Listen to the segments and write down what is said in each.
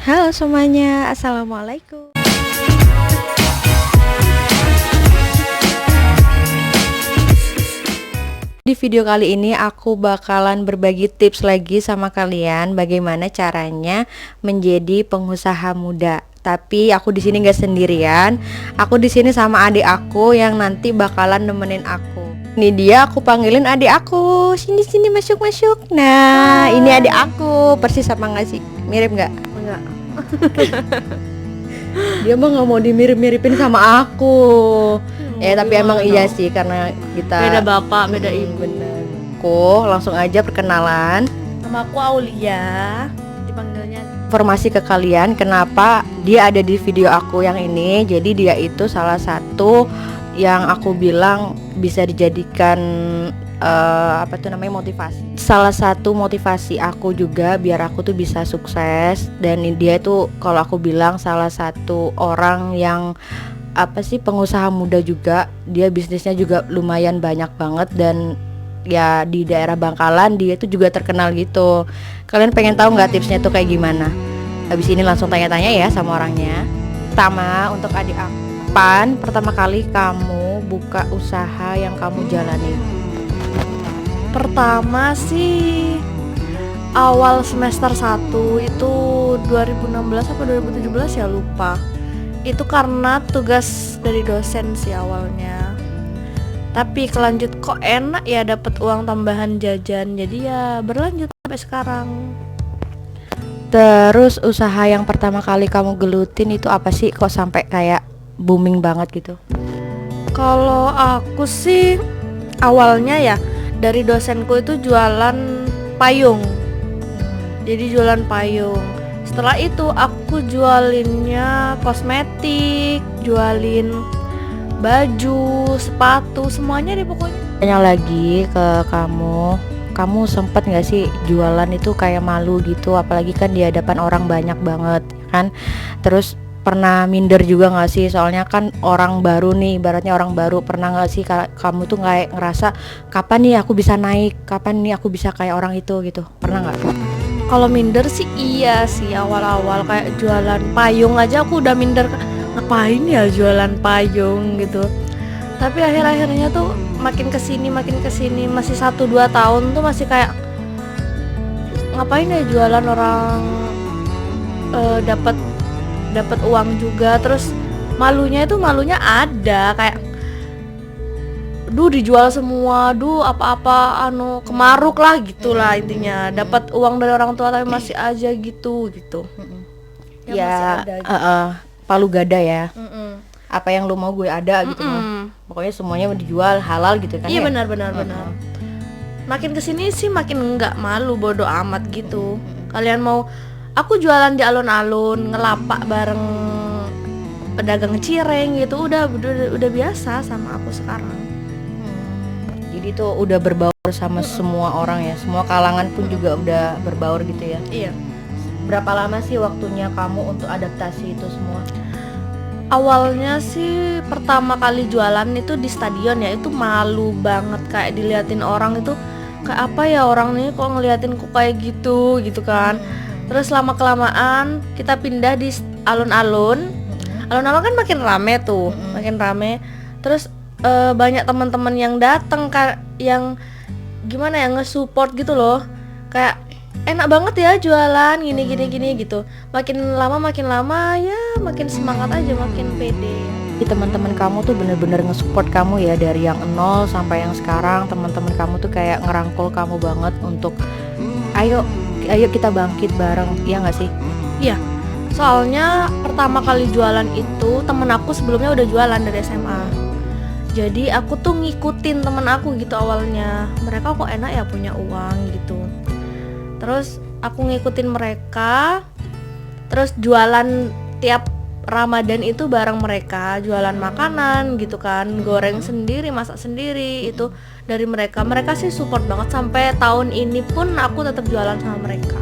Halo semuanya, Assalamualaikum. Di video kali ini aku bakalan berbagi tips lagi sama kalian bagaimana caranya menjadi pengusaha muda. Tapi aku di sini nggak sendirian. Aku di sini sama adik aku yang nanti bakalan nemenin aku. Ini dia, aku panggilin adik aku. Sini masuk. Nah, ini adik aku. Persis sama nggak sih? Mirip nggak? Enggak. Dia mah nggak mau dimirip-miripin sama aku. Tapi emang iya sih karena kita Beda bapak, beda ibu. Bener. Aku langsung aja perkenalan. Nama aku Aulia, dipanggilnya. Informasi ke kalian kenapa dia ada di video aku yang ini. Jadi dia itu salah satu yang aku bilang bisa dijadikan motivasi. Salah satu motivasi aku juga biar aku tuh bisa sukses. Dan dia itu kalau aku bilang salah satu orang yang pengusaha muda juga. Dia bisnisnya juga lumayan banyak banget dan ya di daerah Bangkalan dia itu juga terkenal gitu. Kalian pengen tahu nggak tipsnya tuh kayak gimana? Habis ini langsung tanya-tanya ya sama orangnya. Pertama untuk adik aku, kapan pertama kali kamu buka usaha yang kamu jalani? Pertama sih awal semester 1 itu 2016 apa 2017 ya lupa. Itu karena tugas dari dosen sih awalnya. Tapi kelanjut kok enak ya dapat uang tambahan jajan. Jadi ya berlanjut sampai sekarang. Terus usaha yang pertama kali kamu gelutin itu apa sih? Kok sampai kayak booming banget gitu? Kalau aku sih awalnya ya dari dosenku itu jualan payung. Jadi jualan payung. Setelah itu aku jualinnya kosmetik, jualin baju, sepatu, semuanya deh pokoknya. Tanya lagi ke kamu sempet nggak sih jualan itu kayak malu gitu, apalagi kan di hadapan orang banyak banget kan? Terus pernah minder juga nggak sih, soalnya kan orang baru nih, ibaratnya orang baru. Pernah nggak sih kamu tuh kayak ngerasa kapan nih aku bisa naik, kapan nih aku bisa kayak orang itu gitu? Pernah nggak? Kalau minder sih iya sih, awal-awal kayak jualan payung aja aku udah minder, ngapain ya jualan payung gitu. Tapi akhir-akhirnya tuh makin kesini masih 1-2 tahun tuh masih kayak ngapain ya jualan, orang dapat uang juga. Terus malunya ada kayak dijual semua, apa-apa kemaruk lah gitulah intinya. Dapat uang dari orang tua tapi masih aja gitu. Ya, palu gada ya. Apa yang lu mau gue ada gitu mah. Pokoknya semuanya dijual halal gitu kan. Iya, ya? benar. Makin kesini sih makin nggak malu, bodo amat gitu. Kalian mau aku jualan di alun-alun, ngelapak bareng pedagang cireng gitu, udah biasa sama aku sekarang. Jadi tuh udah berbaur sama semua orang ya, semua kalangan pun juga udah berbaur gitu ya. Iya. Berapa lama sih waktunya kamu untuk adaptasi itu semua? Awalnya sih pertama kali jualan itu di stadion ya, itu malu banget kayak diliatin orang itu kayak apa ya, orang nih kok ngeliatin kok kayak gitu kan. Terus lama kelamaan kita pindah di alun-alun. Alun-alun kan makin rame tuh, makin rame. Terus banyak teman-teman yang datang yang gimana ya, nge-support gitu loh. Kayak enak banget ya jualan gini gitu. Makin lama ya makin semangat aja, makin pede. Jadi teman-teman kamu tuh bener-bener nge-support kamu ya, dari yang nol sampai yang sekarang. Teman-teman kamu tuh kayak ngerangkul kamu banget untuk ayo kita bangkit bareng, ya nggak sih? Iya. Soalnya pertama kali jualan itu temen aku sebelumnya udah jualan dari SMA. Jadi aku tuh ngikutin temen aku gitu awalnya. Mereka kok enak ya punya uang gitu. Terus aku ngikutin mereka. Terus jualan tiap Ramadan itu bareng mereka, jualan makanan gitu kan, goreng sendiri, masak sendiri, itu dari mereka. Mereka sih support banget, sampai tahun ini pun aku tetap jualan sama mereka.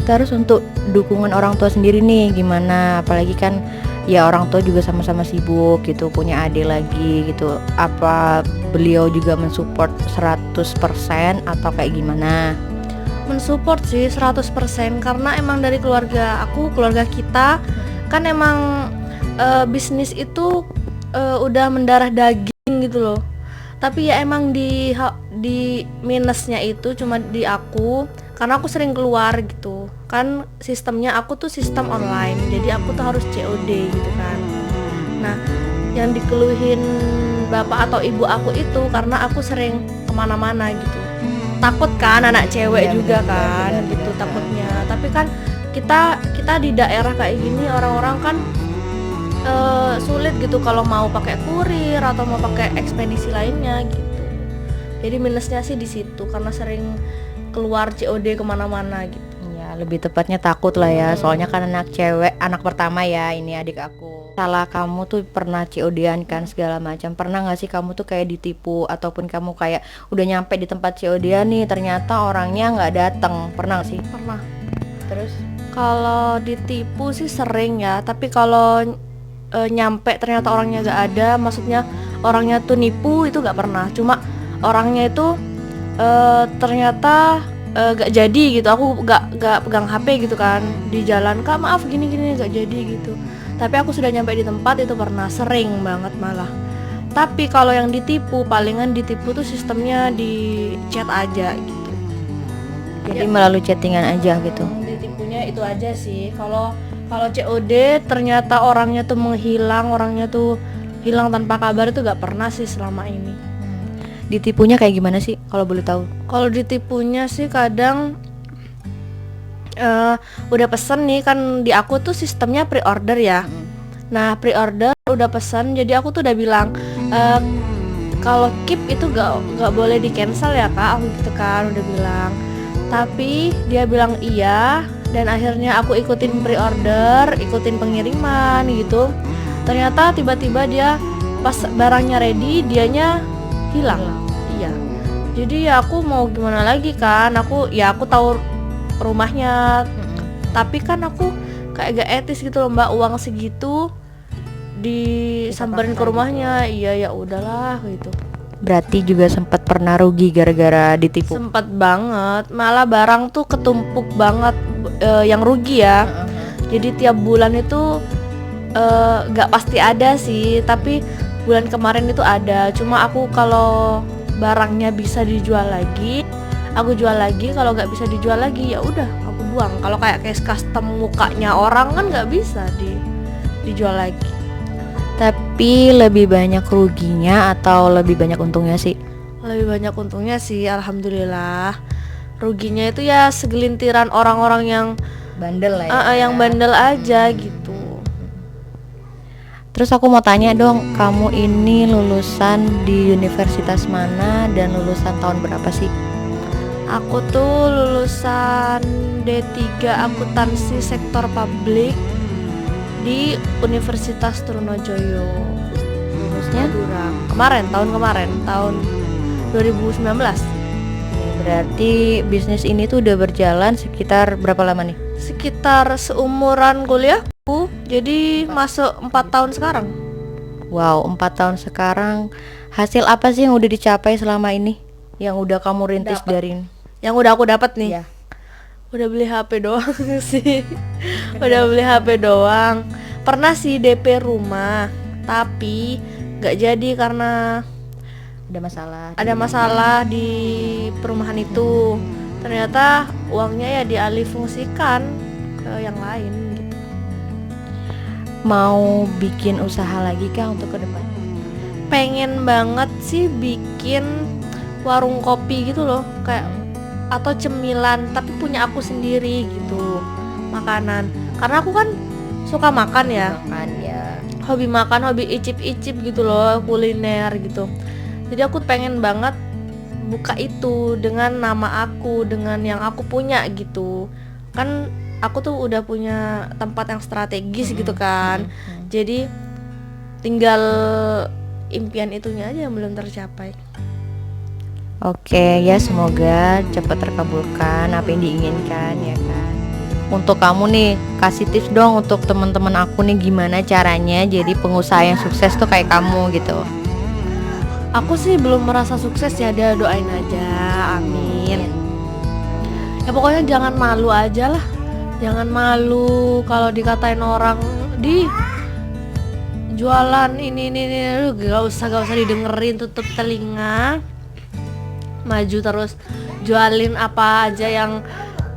Terus untuk dukungan orang tua sendiri nih gimana? Apalagi kan ya orang tua juga sama-sama sibuk gitu, punya adik lagi gitu. Apa beliau juga mensupport 100% atau kayak gimana? mensupport sih 100% karena emang dari keluarga kita kan emang bisnis itu udah mendarah daging gitu loh. Tapi ya emang di minusnya itu cuma di aku karena aku sering keluar gitu. Kan sistemnya aku tuh sistem online. Jadi aku tuh harus COD gitu kan. Nah, yang dikeluhin bapak atau ibu aku itu karena aku sering kemana-mana gitu. Takut kan anak cewek juga kan gitu takutnya. Tapi kan kita di daerah kayak gini orang-orang kan sulit gitu kalau mau pakai kurir atau mau pakai ekspedisi lainnya gitu. Jadi minusnya sih di situ karena sering keluar COD kemana-mana gitu. Ya, lebih tepatnya takut lah ya. Soalnya kan anak cewek, anak pertama ya, ini adik aku. Salah kamu tuh pernah COD-an kan segala macam. Pernah nggak sih kamu tuh kayak ditipu ataupun kamu kayak udah nyampe di tempat COD-an nih, ternyata orangnya nggak datang? Pernah nggak sih? Pernah. Terus? Kalau ditipu sih sering ya, tapi kalau nyampe ternyata orangnya gak ada, maksudnya orangnya tuh nipu itu gak pernah. Cuma orangnya itu ternyata gak jadi gitu. Aku gak pegang HP gitu kan di jalan, kak maaf gini gak jadi gitu. Tapi aku sudah nyampe di tempat itu pernah, sering banget malah. Tapi kalau yang ditipu, palingan ditipu tuh sistemnya di chat aja gitu. Jadi melalui chattingan aja gitu. Ditipunya itu aja sih. Kalau COD ternyata orangnya tuh menghilang, orangnya tuh hilang tanpa kabar itu gak pernah sih selama ini. Ditipunya kayak gimana sih kalau boleh tahu? Kalau ditipunya sih kadang udah pesen nih kan, di aku tuh sistemnya pre-order ya. Nah pre-order udah pesen, jadi aku tuh udah bilang kalau keep itu gak boleh di cancel ya kak, aku gitu kan udah bilang. Tapi dia bilang iya. Dan akhirnya aku ikutin pre-order, ikutin pengiriman gitu. Ternyata tiba-tiba dia pas barangnya ready, dianya hilang. Iya. Jadi ya aku mau gimana lagi kan? Aku tahu rumahnya. Tapi kan aku kayak gak etis gitu loh Mbak, uang segitu disamperin ke rumahnya. Iya ya udahlah gitu. Berarti juga sempat pernah rugi gara-gara ditipu? Sempat banget, malah barang tuh ketumpuk banget yang rugi ya. Jadi tiap bulan itu gak pasti ada sih, tapi bulan kemarin itu ada. Cuma aku kalau barangnya bisa dijual lagi, aku jual lagi. Kalau gak bisa dijual lagi ya udah aku buang. Kalau kayak case custom mukanya orang kan gak bisa dijual lagi. Tapi lebih banyak ruginya atau lebih banyak untungnya sih? Lebih banyak untungnya sih, alhamdulillah. Ruginya itu ya segelintiran orang-orang yang bandel lah ya. Yang bandel aja gitu. Terus aku mau tanya dong, kamu ini lulusan di universitas mana dan lulusan tahun berapa sih? Aku tuh lulusan D3 Akuntansi Sektor Publik di Universitas Trunojoyo. Lulusnya? Tahun kemarin, tahun 2019. Berarti bisnis ini tuh udah berjalan sekitar berapa lama nih? Sekitar seumuran kuliahku, jadi masuk 4 tahun sekarang. Wow, 4 tahun sekarang. Hasil apa sih yang udah dicapai selama ini? Yang udah kamu rintis dari? Yang udah aku dapat nih? Ya. Udah beli HP doang sih. Udah beli HP doang. Pernah sih DP rumah, tapi gak jadi karena ada masalah di perumahan itu. Ternyata uangnya ya dialih fungsikan ke yang lain gitu. Mau bikin usaha lagi kah untuk ke depan? Pengen banget sih bikin warung kopi gitu loh, kayak atau cemilan tapi punya aku sendiri gitu, makanan. Karena aku kan suka makan ya. Hobi makan, hobi icip-icip gitu loh, kuliner gitu. Jadi aku pengen banget buka itu dengan nama aku, dengan yang aku punya gitu. Kan aku tuh udah punya tempat yang strategis gitu kan. Jadi tinggal impian itunya aja yang belum tercapai. Oke, ya semoga cepat terkabulkan apa yang diinginkan ya kan. Untuk kamu nih, kasih tips dong untuk teman-teman aku nih gimana caranya jadi pengusaha yang sukses tuh kayak kamu gitu. Aku sih belum merasa sukses ya, dia doain aja, amin. Ya pokoknya jangan malu aja lah, jangan malu kalau dikatain orang di jualan ini lu gak usah didengerin, tutup telinga, maju terus, jualin apa aja yang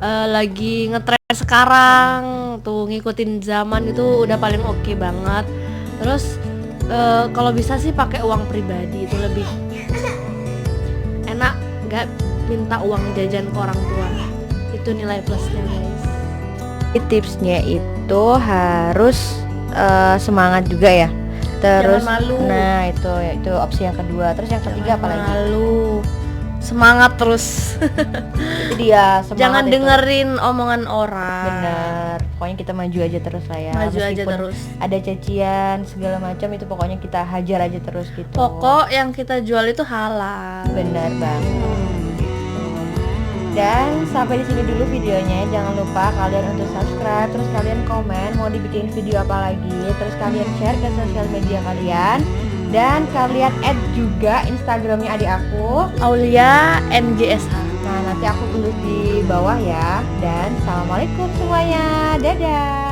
lagi ngetren sekarang tuh, ngikutin zaman itu udah paling oke banget. Terus kalau bisa sih pakai uang pribadi, itu lebih enak, nggak minta uang jajan ke orang tua, itu nilai plusnya guys. Tipsnya itu harus semangat juga ya. Terus Jangan malu. nah itu opsi yang kedua. Terus yang ketiga apa lagi? Malu, semangat terus. Itu dia semangat. Jangan itu. dengerin omongan orang. Bener, pokoknya kita maju aja terus lah ya. Maju aja Meskipun terus. ada cacian segala macam, itu pokoknya kita hajar aja terus gitu. Pokok yang kita jual itu halal. Benar banget. Dan sampai di sini dulu videonya. Jangan lupa kalian untuk subscribe, terus kalian komen mau dibikin video apa lagi, terus kalian share ke sosial media kalian, dan kalian add juga Instagramnya adik aku, Aulia NGSH. Nah nanti aku tulis di bawah ya. Dan assalamualaikum semuanya, dadah.